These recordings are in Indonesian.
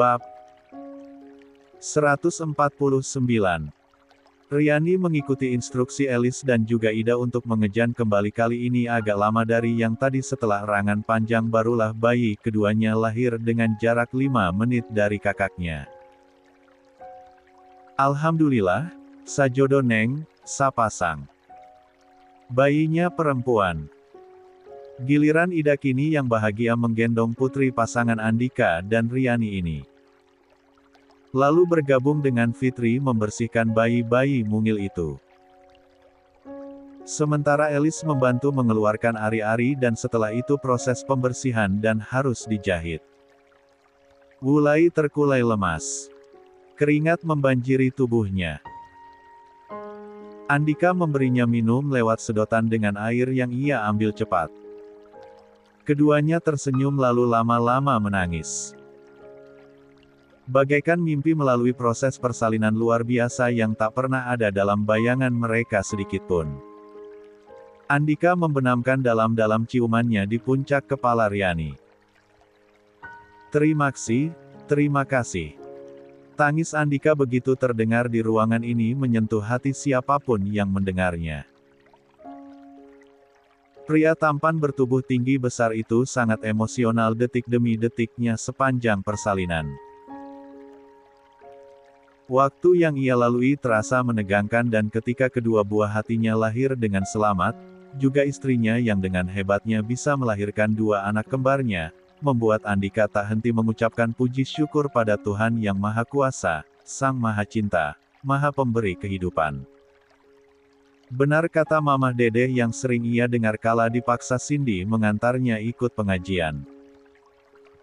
Bab 149. Riani mengikuti instruksi Elis dan juga Ida untuk mengejan kembali, kali ini agak lama dari yang tadi. Setelah erangan panjang barulah bayi keduanya lahir dengan jarak 5 menit dari kakaknya. Alhamdulillah, sajodo neng, sapasang. Bayinya perempuan. Giliran Ida kini yang bahagia menggendong putri pasangan Andika dan Riani ini. Lalu bergabung dengan Fitri membersihkan bayi-bayi mungil itu. Sementara Elis membantu mengeluarkan ari-ari dan setelah itu proses pembersihan dan harus dijahit. Wulai terkulai lemas. Keringat membanjiri tubuhnya. Andika memberinya minum lewat sedotan dengan air yang ia ambil cepat. Keduanya tersenyum lalu lama-lama menangis. Bagaikan mimpi melalui proses persalinan luar biasa yang tak pernah ada dalam bayangan mereka sedikitpun. Andika membenamkan dalam-dalam ciumannya di puncak kepala Riani. Terima kasih. Tangis Andika begitu terdengar di ruangan ini menyentuh hati siapapun yang mendengarnya. Pria tampan bertubuh tinggi besar itu sangat emosional detik demi detiknya sepanjang persalinan. Waktu yang ia lalui terasa menegangkan dan ketika kedua buah hatinya lahir dengan selamat, juga istrinya yang dengan hebatnya bisa melahirkan 2 anak kembarnya, membuat Andika tak henti mengucapkan puji syukur pada Tuhan Yang Maha Kuasa, Sang Maha Cinta, Maha Pemberi Kehidupan. Benar kata Mamah Dedeh yang sering ia dengar kala dipaksa Cindy mengantarnya ikut pengajian.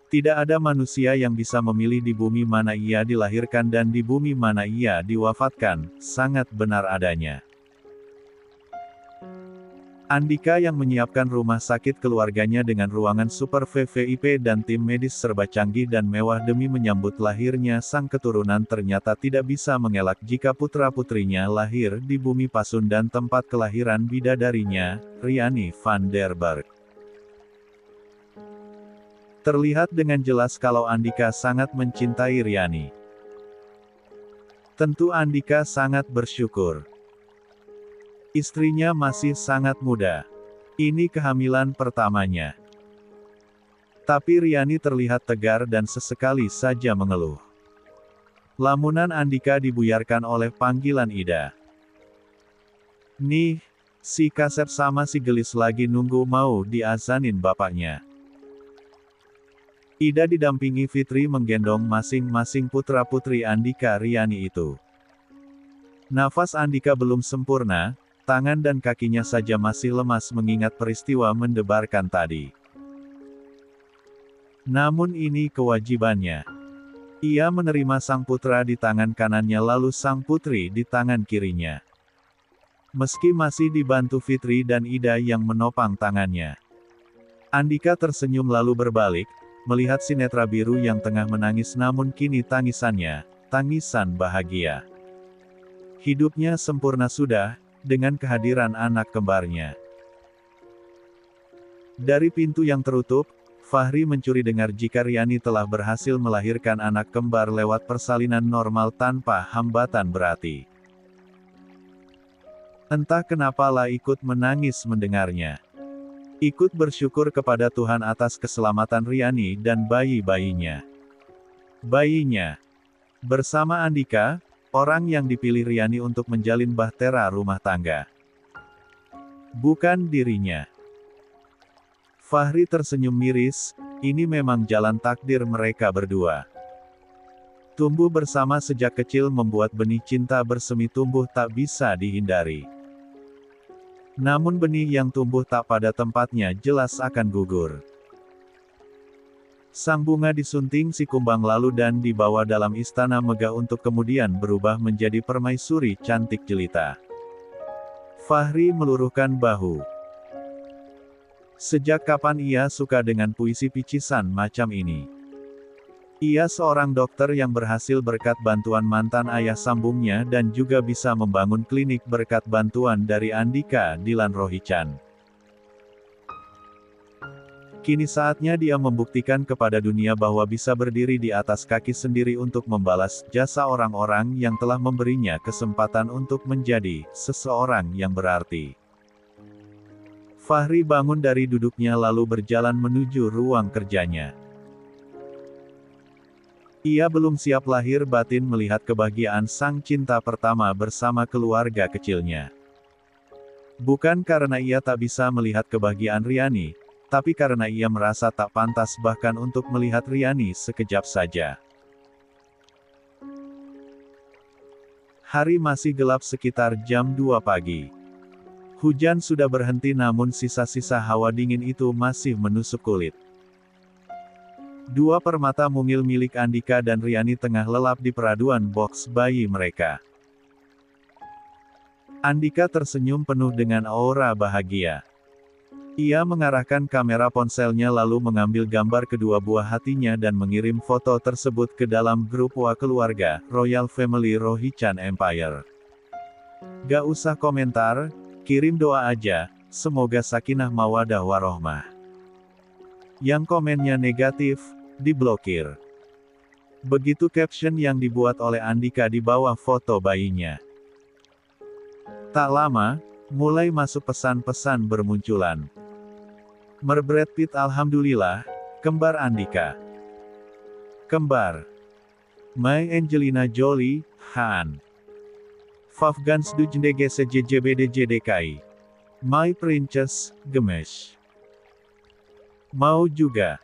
Tidak ada manusia yang bisa memilih di bumi mana ia dilahirkan dan di bumi mana ia diwafatkan, sangat benar adanya. Andika yang menyiapkan rumah sakit keluarganya dengan ruangan super VVIP dan tim medis serba canggih dan mewah demi menyambut lahirnya sang keturunan ternyata tidak bisa mengelak jika putra-putrinya lahir di bumi Pasundan tempat kelahiran bidadarinya, Riani van der Berg. Terlihat dengan jelas kalau Andika sangat mencintai Riani. Tentu Andika sangat bersyukur. Istrinya masih sangat muda. Ini kehamilan pertamanya. Tapi Riani terlihat tegar dan sesekali saja mengeluh. Lamunan Andika dibuyarkan oleh panggilan Ida. Nih, si Kasep sama si Gelis lagi nunggu mau diazanin bapaknya. Ida didampingi Fitri menggendong masing-masing putra-putri Andika Riani itu. Nafas Andika belum sempurna, tangan dan kakinya saja masih lemas mengingat peristiwa mendebarkan tadi. Namun ini kewajibannya. Ia menerima sang putra di tangan kanannya lalu sang putri di tangan kirinya. Meski masih dibantu Fitri dan Ida yang menopang tangannya. Andika tersenyum lalu berbalik, melihat si netra biru yang tengah menangis namun kini tangisannya, tangisan bahagia. Hidupnya sempurna sudah, dengan kehadiran anak kembarnya. Dari pintu yang tertutup, Fahri mencuri dengar jika Riani telah berhasil melahirkan anak kembar lewat persalinan normal tanpa hambatan berarti. Entah kenapalah ikut menangis mendengarnya. Ikut bersyukur kepada Tuhan atas keselamatan Riani dan bayi-bayinya. Bayinya. Bersama Andika, orang yang dipilih Riani untuk menjalin bahtera rumah tangga. Bukan dirinya. Fahri tersenyum miris, ini memang jalan takdir mereka berdua. Tumbuh bersama sejak kecil membuat benih cinta bersemi tumbuh tak bisa dihindari. Namun benih yang tumbuh tak pada tempatnya jelas akan gugur. Sang bunga disunting si kumbang lalu dan dibawa dalam istana megah untuk kemudian berubah menjadi permaisuri cantik jelita. Fahri meluruhkan bahu. Sejak kapan ia suka dengan puisi picisan macam ini? Ia seorang dokter yang berhasil berkat bantuan mantan ayah sambungnya dan juga bisa membangun klinik berkat bantuan dari Andika Dilan Rohichan. Kini saatnya dia membuktikan kepada dunia bahwa bisa berdiri di atas kaki sendiri untuk membalas jasa orang-orang yang telah memberinya kesempatan untuk menjadi seseorang yang berarti. Fahri bangun dari duduknya lalu berjalan menuju ruang kerjanya. Ia belum siap lahir batin melihat kebahagiaan sang cinta pertama bersama keluarga kecilnya. Bukan karena ia tak bisa melihat kebahagiaan Riani, tapi karena ia merasa tak pantas bahkan untuk melihat Riani sekejap saja. Hari masih gelap sekitar jam 2 pagi. Hujan sudah berhenti namun sisa-sisa hawa dingin itu masih menusuk kulit. Dua permata mungil milik Andika dan Riani tengah lelap di peraduan box bayi mereka. Andika tersenyum penuh dengan aura bahagia. Ia mengarahkan kamera ponselnya lalu mengambil gambar kedua buah hatinya dan mengirim foto tersebut ke dalam grup WA keluarga, Royal Family Rohichan Empire. Gak usah komentar, kirim doa aja, semoga sakinah mawadah warohmah. Yang komennya negatif, diblokir. Begitu caption yang dibuat oleh Andika di bawah foto bayinya. Tak lama, mulai masuk pesan-pesan bermunculan. Brad Pitt alhamdulillah, kembar Andika. Kembar. My Angelina Jolie, Han. Fafgans Dujndege SJJBDJDKI. My Princess, Gemesh. Mau juga.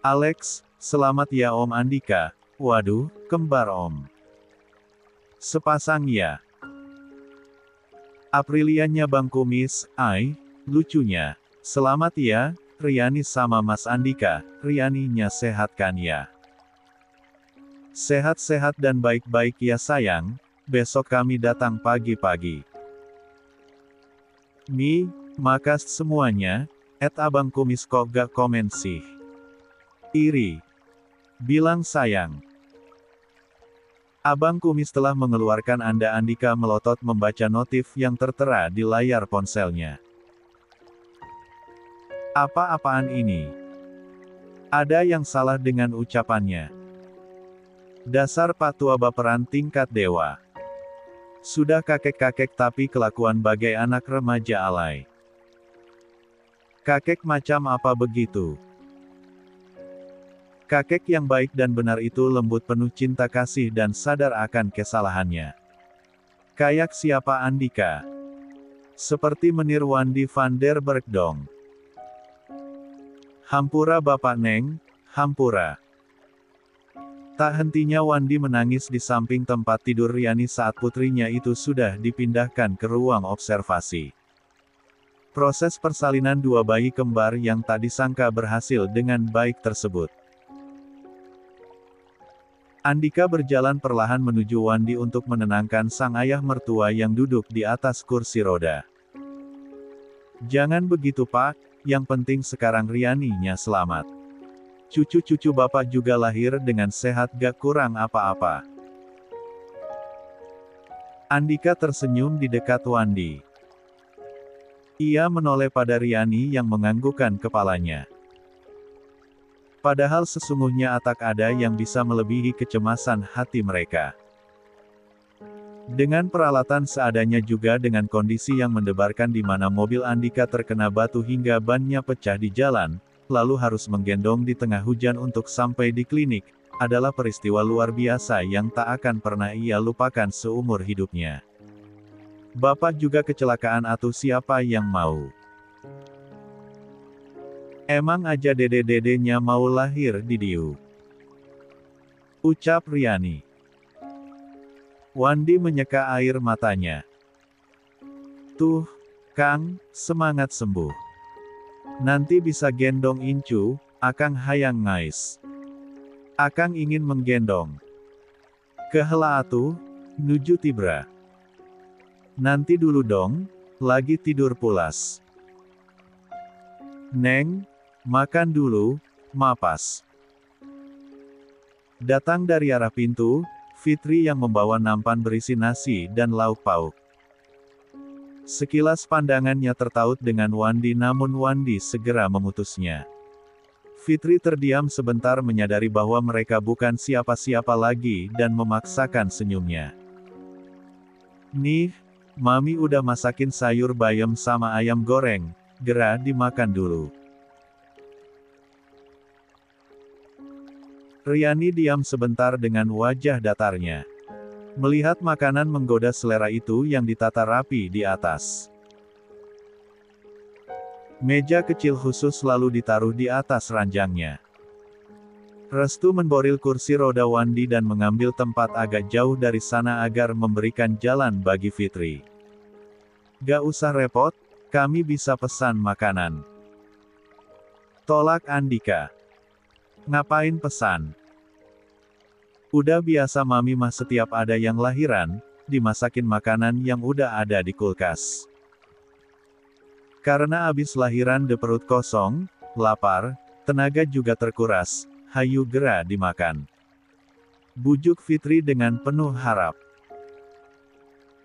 Alex, selamat ya Om Andika, waduh, kembar Om. Sepasang ya. Apriliannya Bang Kumis, lucunya. Selamat ya, Riani sama Mas Andika, Rianinya sehat kan ya? Sehat-sehat dan baik-baik ya sayang, besok kami datang pagi-pagi. Makas semuanya, Abang Kumis kok gak komen sih? Iri. Bilang sayang. Abang Kumis telah mengeluarkan Anda Andika melotot membaca notif yang tertera di layar ponselnya. Apa-apaan ini? Ada yang salah dengan ucapannya. Dasar patua baperan tingkat dewa. Sudah kakek-kakek tapi kelakuan bagai anak remaja alay. Kakek macam apa begitu? Kakek yang baik dan benar itu lembut penuh cinta kasih dan sadar akan kesalahannya. Kayak siapa Andika? Seperti menir Wandi van der Berg dong. Hampura Bapak Neng, hampura. Tak hentinya Wandi menangis di samping tempat tidur Riani saat putrinya itu sudah dipindahkan ke ruang observasi. Proses persalinan dua bayi kembar yang tak disangka berhasil dengan baik tersebut. Andika berjalan perlahan menuju Wandi untuk menenangkan sang ayah mertua yang duduk di atas kursi roda. Jangan begitu Pak, yang penting sekarang Rianinya selamat. Cucu-cucu Bapak juga lahir dengan sehat gak kurang apa-apa. Andika tersenyum di dekat Wandi. Ia menoleh pada Riani yang menganggukkan kepalanya. Padahal sesungguhnya tak ada yang bisa melebihi kecemasan hati mereka. Dengan peralatan seadanya juga dengan kondisi yang mendebarkan di mana mobil Andika terkena batu hingga bannya pecah di jalan, lalu harus menggendong di tengah hujan untuk sampai di klinik, adalah peristiwa luar biasa yang tak akan pernah ia lupakan seumur hidupnya. Bapak juga kecelakaan atau siapa yang mau? Emang aja dede-dedenya mau lahir di Diu. Ucap Riani. Wandi menyeka air matanya. Tuh, Kang, semangat sembuh. Nanti bisa gendong Incu, Akang hayang ngais. Akang ingin menggendong. Kehela atuh, nuju tibra. Nanti dulu dong, lagi tidur pulas. Neng, makan dulu, mapas. Datang dari arah pintu, Fitri yang membawa nampan berisi nasi dan lauk pauk. Sekilas pandangannya tertaut dengan Wandi namun Wandi segera memutusnya. Fitri terdiam sebentar menyadari bahwa mereka bukan siapa-siapa lagi dan memaksakan senyumnya. Nih, Mami udah masakin sayur bayam sama ayam goreng, gera dimakan dulu. Riani diam sebentar dengan wajah datarnya. Melihat makanan menggoda selera itu yang ditata rapi di atas. Meja kecil khusus lalu ditaruh di atas ranjangnya. Restu memboril kursi roda Wandi dan mengambil tempat agak jauh dari sana agar memberikan jalan bagi Fitri. Gak usah repot, kami bisa pesan makanan. Tolak Andika. Ngapain pesan? Udah biasa Mami mah setiap ada yang lahiran, dimasakin makanan yang udah ada di kulkas. Karena abis lahiran de perut kosong, lapar, tenaga juga terkuras, hayu gera dimakan. Bujuk Fitri dengan penuh harap.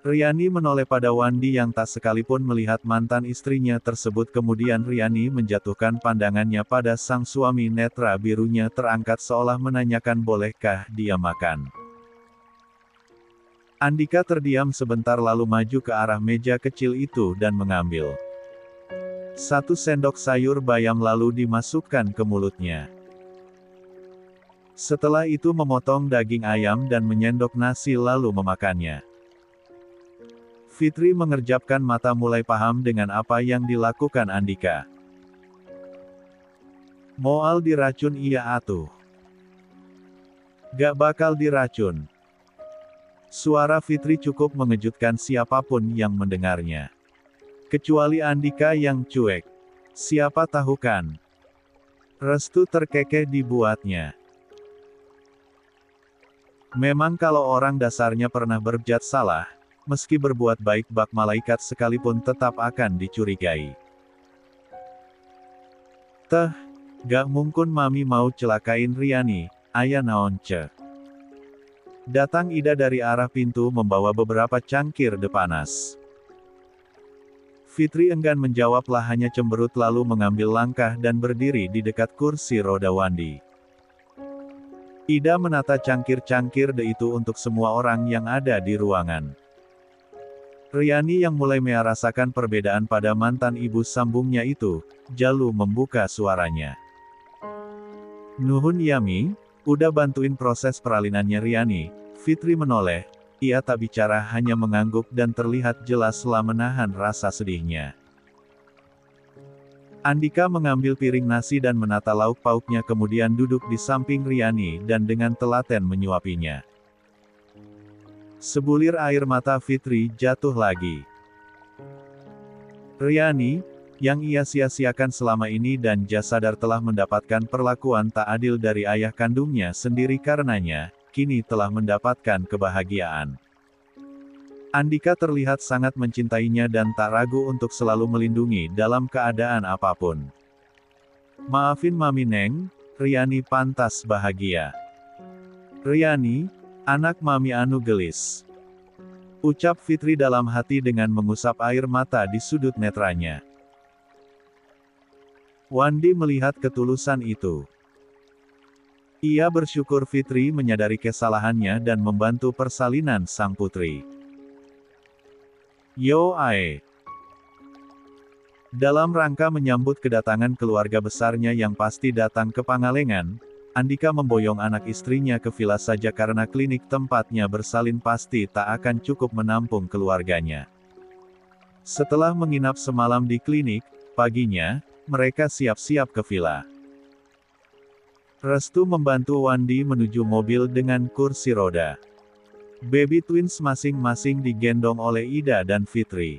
Riani menoleh pada Wandi yang tak sekalipun melihat mantan istrinya tersebut. Kemudian Riani menjatuhkan pandangannya pada sang suami. Netra birunya terangkat seolah menanyakan bolehkah dia makan. Andika terdiam sebentar lalu maju ke arah meja kecil itu dan mengambil 1 sendok sayur bayam lalu dimasukkan ke mulutnya. Setelah itu memotong daging ayam dan menyendok nasi lalu memakannya. Fitri mengerjapkan mata mulai paham dengan apa yang dilakukan Andika. Moal diracun iya atuh. Gak bakal diracun. Suara Fitri cukup mengejutkan siapapun yang mendengarnya. Kecuali Andika yang cuek. Siapa tahu kan? Restu terkekeh dibuatnya. Memang kalau orang dasarnya pernah berbuat salah, meski berbuat baik bak malaikat sekalipun tetap akan dicurigai. Teh, gak mungkin Mami mau celakain Riani, aya naon ce. Datang Ida dari arah pintu membawa beberapa cangkir de panas. Fitri enggan menjawablah, hanya cemberut lalu mengambil langkah dan berdiri di dekat kursi roda Wandi. Ida menata cangkir-cangkir de itu untuk semua orang yang ada di ruangan. Riani yang mulai merasakan perbedaan pada mantan ibu sambungnya itu, jalu membuka suaranya. Nuhun Yami, udah bantuin proses peralinannya Riani. Fitri menoleh, ia tak bicara hanya mengangguk dan terlihat jelaslah menahan rasa sedihnya. Andika mengambil piring nasi dan menata lauk pauknya kemudian duduk di samping Riani dan dengan telaten menyuapinya. Sebulir air mata Fitri jatuh lagi. Riani, yang ia sia-siakan selama ini dan sadar telah mendapatkan perlakuan tak adil dari ayah kandungnya sendiri karenanya, kini telah mendapatkan kebahagiaan. Andika terlihat sangat mencintainya dan tak ragu untuk selalu melindungi dalam keadaan apapun. Maafin Mami Neng, Riani pantas bahagia. Riani, anak Mami anu gelis. Ucap Fitri dalam hati dengan mengusap air mata di sudut netranya. Wandi melihat ketulusan itu. Ia bersyukur Fitri menyadari kesalahannya dan membantu persalinan sang putri. Yo ae. Dalam rangka menyambut kedatangan keluarga besarnya yang pasti datang ke Pangalengan, Andika memboyong anak istrinya ke villa saja karena klinik tempatnya bersalin pasti tak akan cukup menampung keluarganya. Setelah menginap semalam di klinik, paginya, mereka siap-siap ke villa. Restu membantu Wandi menuju mobil dengan kursi roda. Baby twins masing-masing digendong oleh Ida dan Fitri.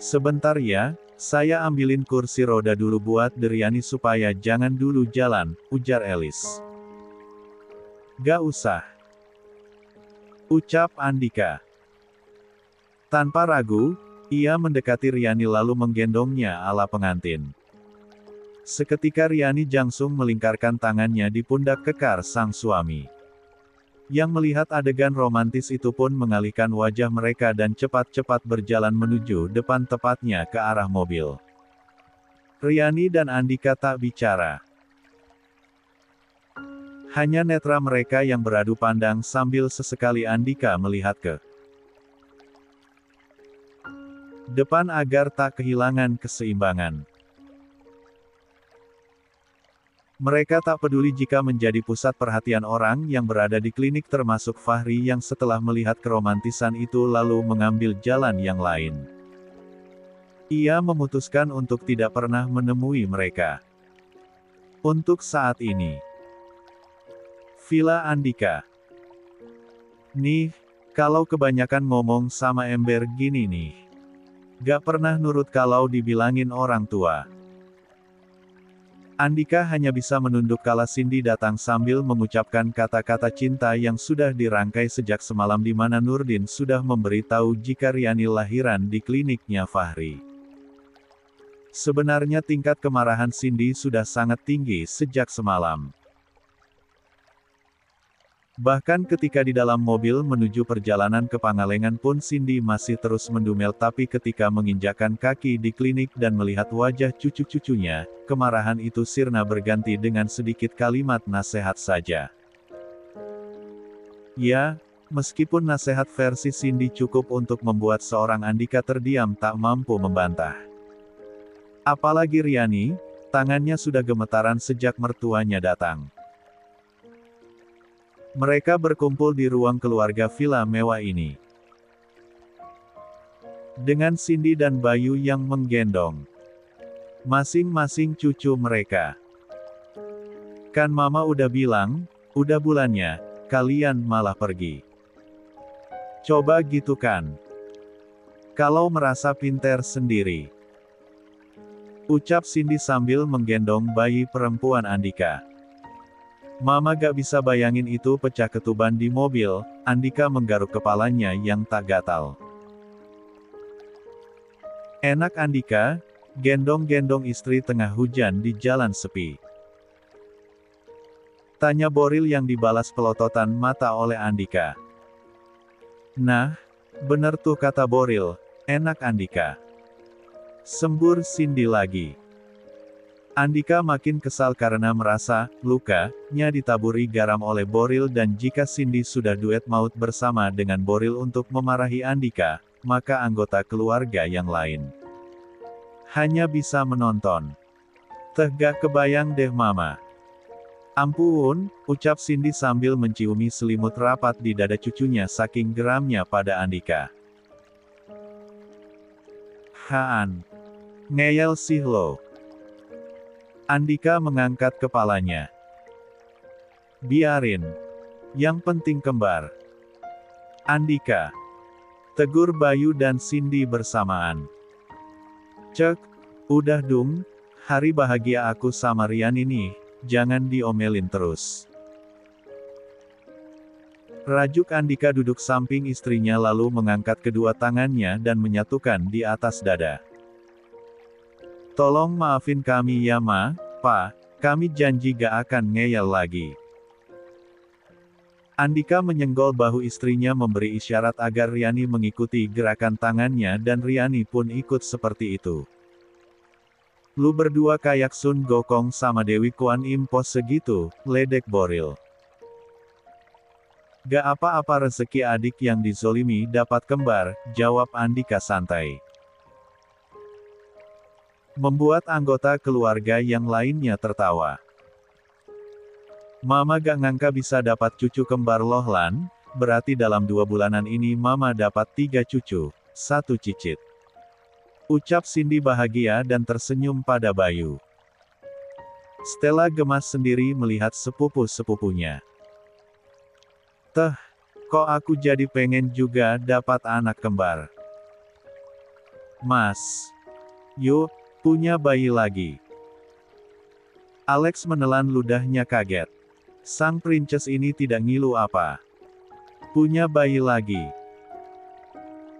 Sebentar ya, saya ambilin kursi roda dulu buat Riani supaya jangan dulu jalan, ujar Elis. Gak usah. Ucap Andika. Tanpa ragu, ia mendekati Riani lalu menggendongnya ala pengantin. Seketika Riani langsung melingkarkan tangannya di pundak kekar sang suami. Yang melihat adegan romantis itu pun mengalihkan wajah mereka dan cepat-cepat berjalan menuju depan, tepatnya ke arah mobil. Riani dan Andika tak bicara. Hanya netra mereka yang beradu pandang sambil sesekali Andika melihat ke depan agar tak kehilangan keseimbangan. Mereka tak peduli jika menjadi pusat perhatian orang yang berada di klinik, termasuk Fahri yang setelah melihat keromantisan itu lalu mengambil jalan yang lain. Ia memutuskan untuk tidak pernah menemui mereka. Untuk saat ini. Villa Andika. Nih, kalau kebanyakan ngomong sama ember gini nih. Gak pernah nurut kalau dibilangin orang tua. Andika hanya bisa menunduk kala Cindy datang sambil mengucapkan kata-kata cinta yang sudah dirangkai sejak semalam, di mana Nurdin sudah memberitahu jika Riani lahiran di kliniknya Fahri. Sebenarnya tingkat kemarahan Cindy sudah sangat tinggi sejak semalam. Bahkan ketika di dalam mobil menuju perjalanan ke Pangalengan pun Cindy masih terus mendumel, tapi ketika menginjakkan kaki di klinik dan melihat wajah cucu-cucunya, kemarahan itu sirna berganti dengan sedikit kalimat nasihat saja. Ya, meskipun nasihat versi Cindy cukup untuk membuat seorang Andika terdiam tak mampu membantah. Apalagi Riani, tangannya sudah gemetaran sejak mertuanya datang. Mereka berkumpul di ruang keluarga villa mewah ini. Dengan Cindy dan Bayu yang menggendong masing-masing cucu mereka. Kan mama udah bilang, udah bulannya, kalian malah pergi. Coba gitu kan. Kalau merasa pinter sendiri. Ucap Cindy sambil menggendong bayi perempuan Andika. Mama gak bisa bayangin itu pecah ketuban di mobil. Andika menggaruk kepalanya yang tak gatal. Enak Andika, gendong-gendong istri tengah hujan di jalan sepi. Tanya Boril yang dibalas pelototan mata oleh Andika. Nah, bener tuh kata Boril, enak Andika. Sembur Cindy lagi. Andika makin kesal karena merasa lukanya ditaburi garam oleh Boril, dan jika Cindy sudah duet maut bersama dengan Boril untuk memarahi Andika, maka anggota keluarga yang lain hanya bisa menonton. Gak kebayang deh mama. Ampun, ucap Cindy sambil menciumi selimut rapat di dada cucunya saking geramnya pada Andika. Haan. Ngeyel sih lo. Andika mengangkat kepalanya. Biarin. Yang penting kembar. Andika. Tegur Bayu dan Cindy bersamaan. Cek, udah dong, hari bahagia aku sama Riani nih, jangan diomelin terus. Rajuk Andika duduk samping istrinya lalu mengangkat kedua tangannya dan menyatukan di atas dada. Tolong maafin kami ya Ma, Pa, kami janji gak akan ngeyel lagi. Andika menyenggol bahu istrinya memberi isyarat agar Riani mengikuti gerakan tangannya, dan Riani pun ikut seperti itu. Lu berdua kayak Sun Gokong sama Dewi Kuan Im pos segitu, ledek Boril. Gak apa-apa, rezeki adik yang dizolimi dapat kembar, jawab Andika santai. Membuat anggota keluarga yang lainnya tertawa. Mama gak ngangka bisa dapat cucu kembar loh Lan, berarti dalam 2 bulanan ini Mama dapat 3 cucu, 1 cicit. Ucap Cindy bahagia dan tersenyum pada Bayu. Stella gemas sendiri melihat sepupu-sepupunya. Kok aku jadi pengen juga dapat anak kembar. Mas. Yuk, punya bayi lagi. Alex menelan ludahnya kaget. Sang princess ini tidak ngilu apa. Punya bayi lagi.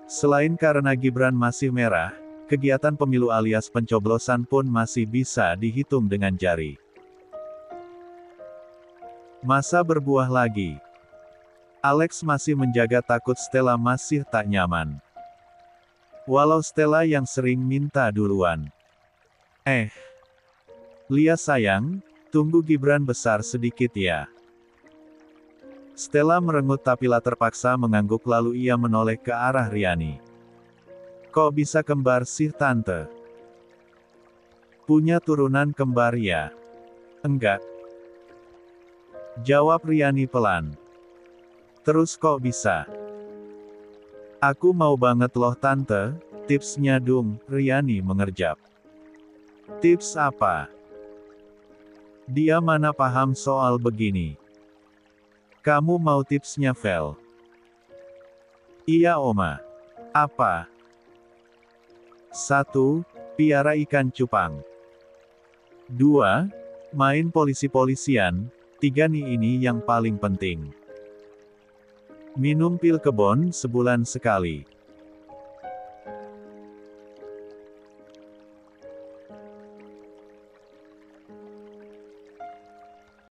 Selain karena Gibran masih merah, kegiatan pemilu alias pencoblosan pun masih bisa dihitung dengan jari. Masa berbuah lagi. Alex masih menjaga takut Stella masih tak nyaman. Walau Stella yang sering minta duluan. Lia sayang, tunggu Gibran besar sedikit ya. Stella merengut tapi terpaksa mengangguk lalu ia menoleh ke arah Riani. Kok bisa kembar sih tante? Punya turunan kembar ya? Enggak. Jawab Riani pelan. Terus kok bisa? Aku mau banget loh tante, tipsnya dong, Riani mengerjap. Tips apa? Dia mana paham soal begini. Kamu mau tipsnya Vel? Iya Oma. Apa? 1. Piara ikan cupang. 2. Main polisi-polisian. 3 nih ini yang paling penting. Minum pil kebon sebulan sekali.